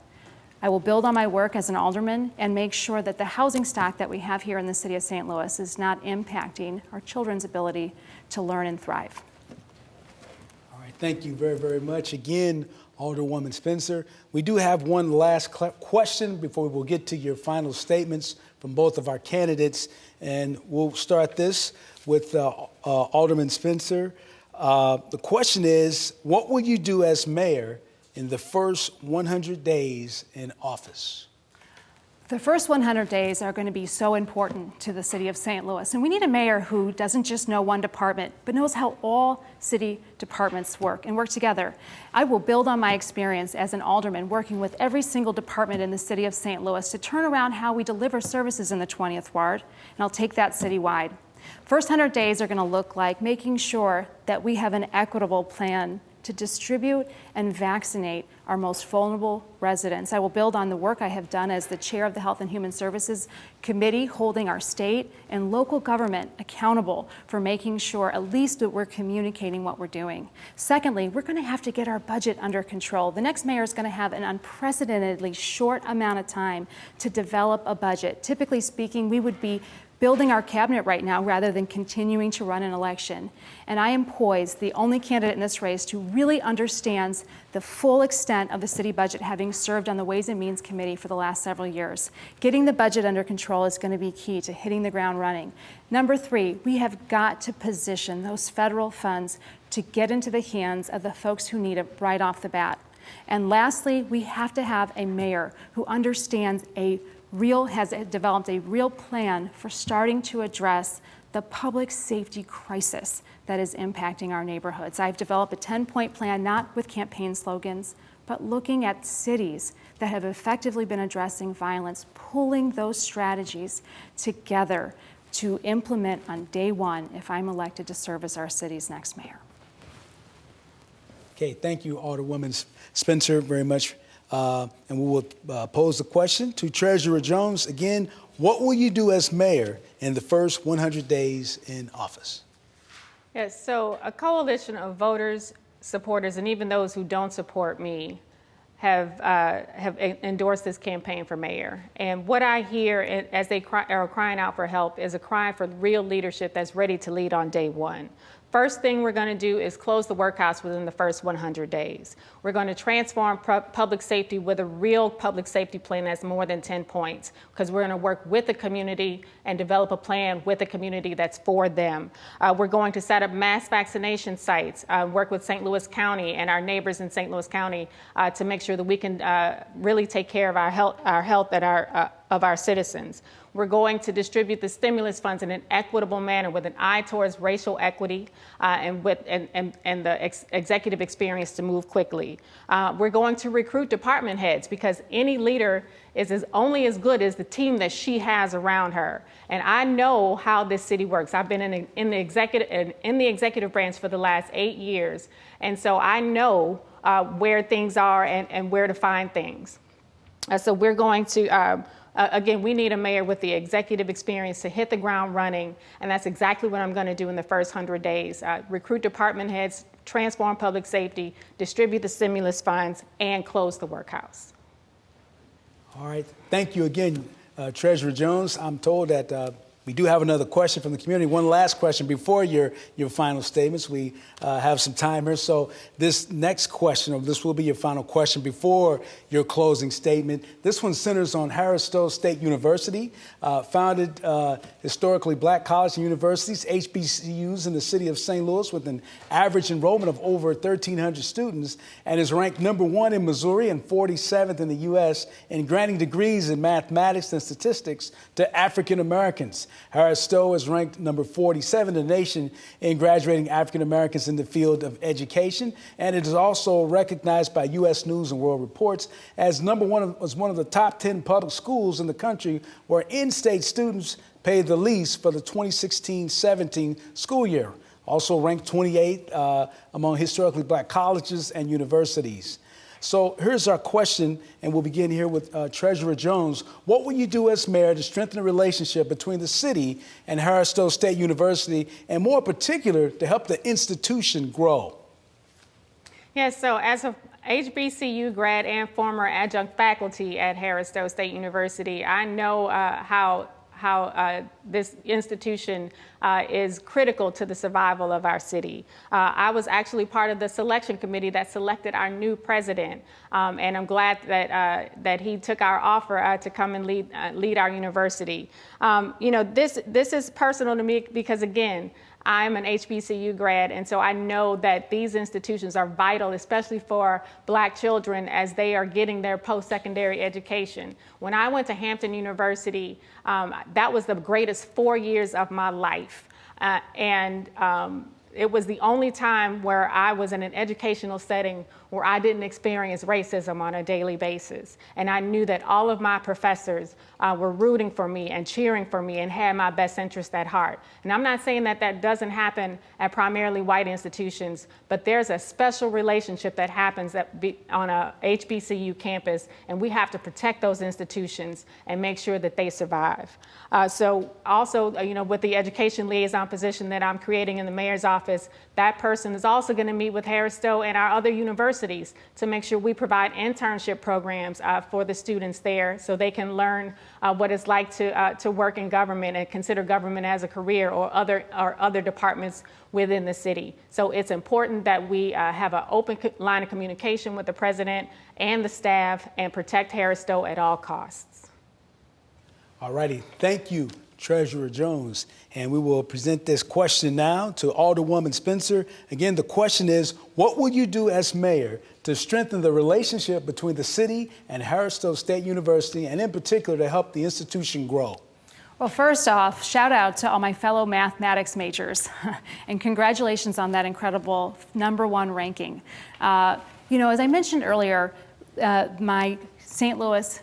I will build on my work as an alderman and make sure that the housing stock that we have here in the city of St. Louis is not impacting our children's ability to learn and thrive. All right, thank you very, very much. Again, Alderwoman Spencer. We do have one last question before we will get to your final statements from both of our candidates. And we'll start this with Alderman Spencer. The question is, what will you do as mayor in the first 100 days in office? The first 100 days are going to be so important to the city of St. Louis. And we need a mayor who doesn't just know one department, but knows how all city departments work and work together. I will build on my experience as an alderman working with every single department in the city of St. Louis to turn around how we deliver services in the 20th Ward, and I'll take that citywide. First 100 days are going to look like making sure that we have an equitable plan to distribute and vaccinate our most vulnerable residents. I will build on the work I have done as the chair of the Health and Human Services Committee, holding our state and local government accountable for making sure at least that we're communicating what we're doing. Secondly, we're going to have to get our budget under control. The next mayor is going to have an unprecedentedly short amount of time to develop a budget. Typically speaking, we would be building our cabinet right now rather than continuing to run an election. And I am poised, the only candidate in this race, to really understands the full extent of the city budget, having served on the Ways and Means Committee for the last several years. Getting the budget under control is going to be key to hitting the ground running. Number three, we have got to position those federal funds to get into the hands of the folks who need it right off the bat. And lastly, we have to have a mayor who understands has developed a real plan for starting to address the public safety crisis that is impacting our neighborhoods. I've developed a 10-point plan, not with campaign slogans, but looking at cities that have effectively been addressing violence, pulling those strategies together to implement on day one if I'm elected to serve as our city's next mayor. Okay, thank you, Alderwoman Spencer, very much. And we will pose the question to Treasurer Jones. Again, what will you do as mayor in the first 100 days in office? Yes, so a coalition of voters, supporters, and even those who don't support me have endorsed this campaign for mayor. And what I hear as they are crying out for help is a cry for real leadership that's ready to lead on day one. First thing we're going to do is close the workhouse within the first 100 days. We're going to transform public safety with a real public safety plan that's more than 10 points, because we're going to work with the community and develop a plan with the community that's for them. We're going to set up mass vaccination sites, work with St. Louis County and our neighbors in St. Louis County to make sure that we can really take care of our health and of our citizens. We're going to distribute the stimulus funds in an equitable manner with an eye towards racial equity and the executive experience to move quickly. We're going to recruit department heads, because any leader is only as good as the team that she has around her. And I know how this city works. I've been in the executive branch for the last 8 years, and so I know where things are and where to find things. So we're going to. Again, we need a mayor with the executive experience to hit the ground running, and that's exactly what I'm going to do in the first 100 days. Recruit department heads, transform public safety, distribute the stimulus funds, and close the workhouse. All right. Thank you again, Treasurer Jones. I'm told that we do have another question from the community. One last question before your final statements. We have some time here. So this next question, or this will be your final question before your closing statement. This one centers on Harris Stowe State University, founded historically black colleges and universities, HBCUs in the city of St. Louis, with an average enrollment of over 1,300 students, and is ranked #1 in Missouri and 47th in the U.S. in granting degrees in mathematics and statistics to African Americans. Harris Stowe is ranked number 47 in the nation in graduating African Americans in the field of education, and it is also recognized by U.S. News and World Reports as was one of the top 10 public schools in the country where in-state students paid the least for the 2016-17 school year. Also ranked 28th among historically black colleges and universities. So here's our question, and we'll begin here with Treasurer Jones. What will you do as mayor to strengthen the relationship between the city and Harris Stowe State University, and more particular, to help the institution grow? Yes, so HBCU grad and former adjunct faculty at Harris Stowe State University, I know how this institution is critical to the survival of our city. I was actually part of the selection committee that selected our new president, and I'm glad that he took our offer to come and lead our university. This is personal to me because, again, I'm an HBCU grad, and so I know that these institutions are vital, especially for Black children as they are getting their post-secondary education. When I went to Hampton University, that was the greatest 4 years of my life. It was the only time where I was in an educational setting where I didn't experience racism on a daily basis. And I knew that all of my professors were rooting for me and cheering for me and had my best interest at heart. And I'm not saying that that doesn't happen at primarily white institutions, but there's a special relationship that happens on a HBCU campus, and we have to protect those institutions and make sure that they survive. So also, with the education liaison position that I'm creating in the mayor's office, that person is also going to meet with Harris Stowe and our other universities to make sure we provide internship programs for the students there so they can learn what it's like to work in government and consider government as a career or other departments within the city. So it's important that we have an open line of communication with the president and the staff and protect Harris Stowe at all costs. All righty. Thank you, Treasurer Jones. And we will present this question now to Alderwoman Spencer. Again, the question is, what will you do as mayor to strengthen the relationship between the city and Harris Stowe State University, and in particular to help the institution grow? Well, first off, shout out to all my fellow mathematics majors and congratulations on that incredible #1 ranking. As I mentioned earlier, my St. Louis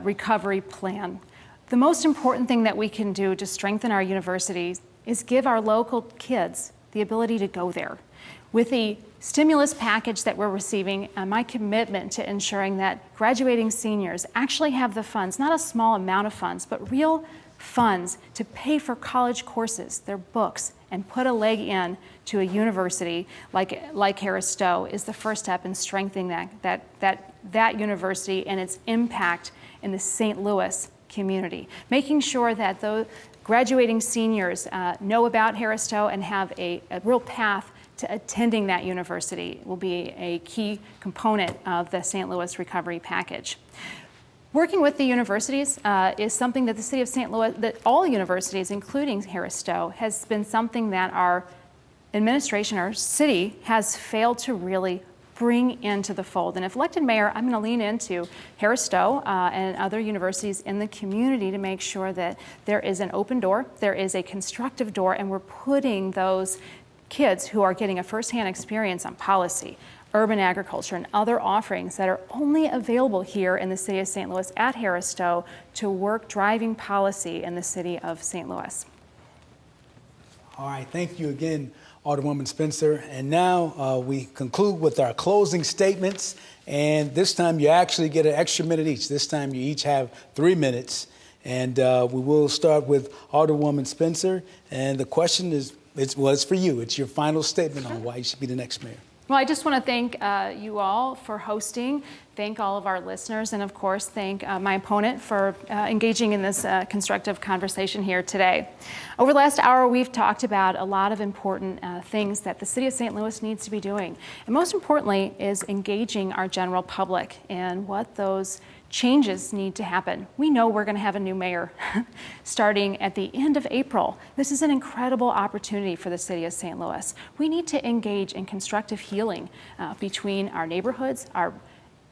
recovery plan. The most important thing that we can do to strengthen our universities is give our local kids the ability to go there. With the stimulus package that we're receiving, my commitment to ensuring that graduating seniors actually have the funds, not a small amount of funds, but real funds to pay for college courses, their books, and put a leg in to a university like Harris Stowe is the first step in strengthening that university and its impact in the St. Louis community. Making sure that those graduating seniors know about Harris Stowe and have a real path to attending that university will be a key component of the St. Louis recovery package. Working with the universities is something that the city of St. Louis, that all universities, including Harris Stowe, has been something that our administration, our city, has failed to really bring into the fold. And if elected mayor, I'm going to lean into Harris Stowe and other universities in the community to make sure that there is an open door, there is a constructive door, and we're putting those kids who are getting a firsthand experience on policy, urban agriculture, and other offerings that are only available here in the city of St. Louis at Harris Stowe to work driving policy in the city of St. Louis. All right, thank you again, Alderwoman Spencer. And now we conclude with our closing statements. And this time you actually get an extra minute each. This time you each have 3 minutes. And we will start with Alderwoman Spencer. And the question is, it's for you. It's your final statement on why you should be the next mayor. Well, I just want to thank you all for hosting, thank all of our listeners, and of course, thank my opponent for engaging in this constructive conversation here today. Over the last hour, we've talked about a lot of important things that the city of St. Louis needs to be doing. And most importantly is engaging our general public and what those changes need to happen. We know we're going to have a new mayor starting at the end of April. This is an incredible opportunity for the city of St. Louis. We need to engage in constructive healing between our neighborhoods, our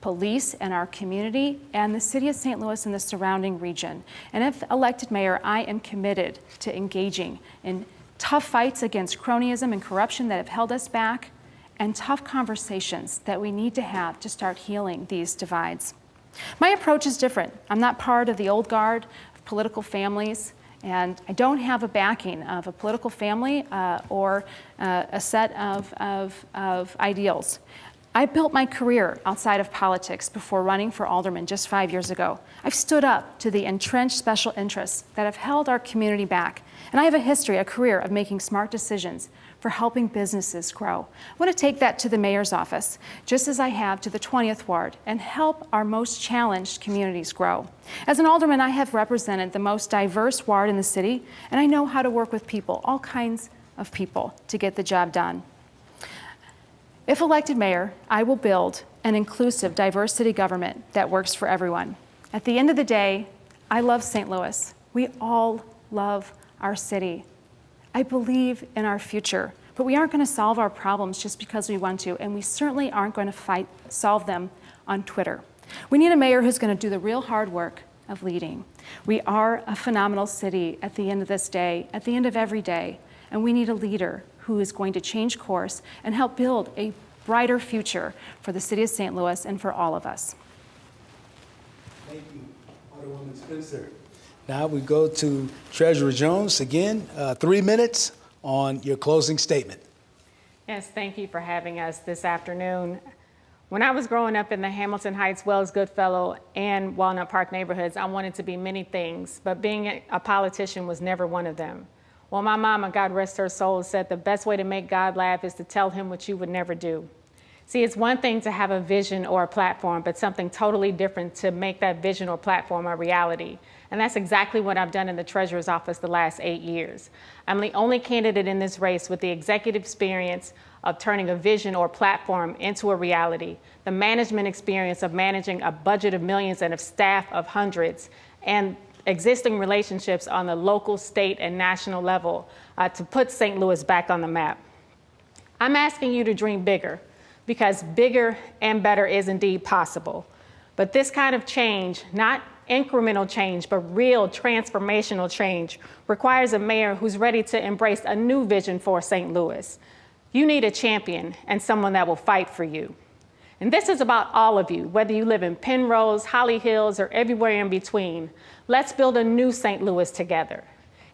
police, and our community, and the city of St. Louis and the surrounding region. And if elected mayor, I am committed to engaging in tough fights against cronyism and corruption that have held us back, and tough conversations that we need to have to start healing these divides. My approach is different. I'm not part of the old guard of political families, and I don't have a backing of a political family or a set of ideals. I built my career outside of politics before running for alderman just 5 years ago. I've stood up to the entrenched special interests that have held our community back. And I have a history, a career of making smart decisions for helping businesses grow. I want to take that to the mayor's office, just as I have to the 20th Ward, and help our most challenged communities grow. As an alderman, I have represented the most diverse ward in the city, and I know how to work with people, all kinds of people, to get the job done. If elected mayor, I will build an inclusive, diverse city government that works for everyone. At the end of the day, I love St. Louis. We all love our city. I believe in our future, but we aren't going to solve our problems just because we want to, and we certainly aren't going to solve them on Twitter. We need a mayor who's going to do the real hard work of leading. We are a phenomenal city at the end of this day, at the end of every day, and we need a leader who is going to change course and help build a brighter future for the city of St. Louis and for all of us. Thank you, Alderwoman Spencer. Now we go to Treasurer Jones. Again, 3 minutes on your closing statement. Yes, thank you for having us this afternoon. When I was growing up in the Hamilton Heights, Wells, Goodfellow, and Walnut Park neighborhoods, I wanted to be many things, but being a politician was never one of them. Well, my mama, God rest her soul, said the best way to make God laugh is to tell him what you would never do. See, it's one thing to have a vision or a platform, but something totally different to make that vision or platform a reality. And that's exactly what I've done in the Treasurer's office the last 8 years. I'm the only candidate in this race with the executive experience of turning a vision or platform into a reality, the management experience of managing a budget of millions and a staff of hundreds, and existing relationships on the local, state, and national level to put St. Louis back on the map. I'm asking you to dream bigger, because bigger and better is indeed possible. But this kind of change, not incremental change, but real transformational change, requires a mayor who's ready to embrace a new vision for St. Louis. You need a champion and someone that will fight for you. And this is about all of you, whether you live in Penrose, Holly Hills, or everywhere in between. Let's build a new St. Louis together.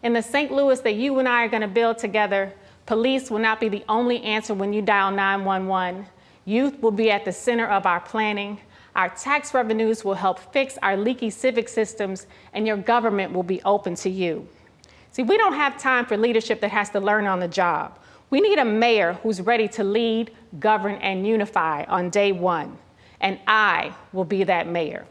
In the St. Louis that you and I are going to build together, police will not be the only answer when you dial 911. Youth will be at the center of our planning. Our tax revenues will help fix our leaky civic systems, and your government will be open to you. See, we don't have time for leadership that has to learn on the job. We need a mayor who's ready to lead, govern, and unify on day one. And I will be that mayor.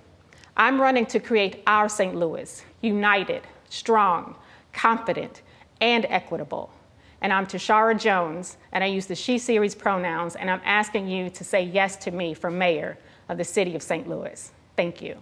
I'm running to create our St. Louis, united, strong, confident, and equitable. And I'm Tishaura Jones, and I use the she series pronouns, and I'm asking you to say yes to me for mayor of the city of St. Louis. Thank you.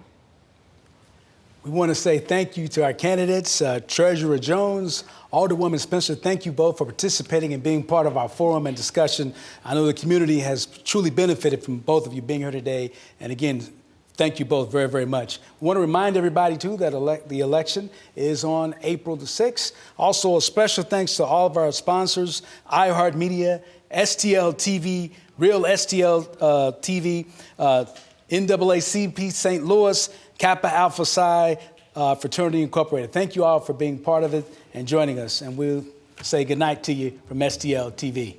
We want to say thank you to our candidates, Treasurer Jones, Alderwoman Spencer. Thank you both for participating and being part of our forum and discussion. I know the community has truly benefited from both of you being here today. And again, thank you both very, very much. We want to remind everybody, too, that the election is on April the 6th. Also, a special thanks to all of our sponsors, iHeart Media, STL TV, Real STL TV, NAACP St. Louis, Kappa Alpha Psi, Fraternity Incorporated. Thank you all for being part of it and joining us. And we'll say goodnight to you from STL TV.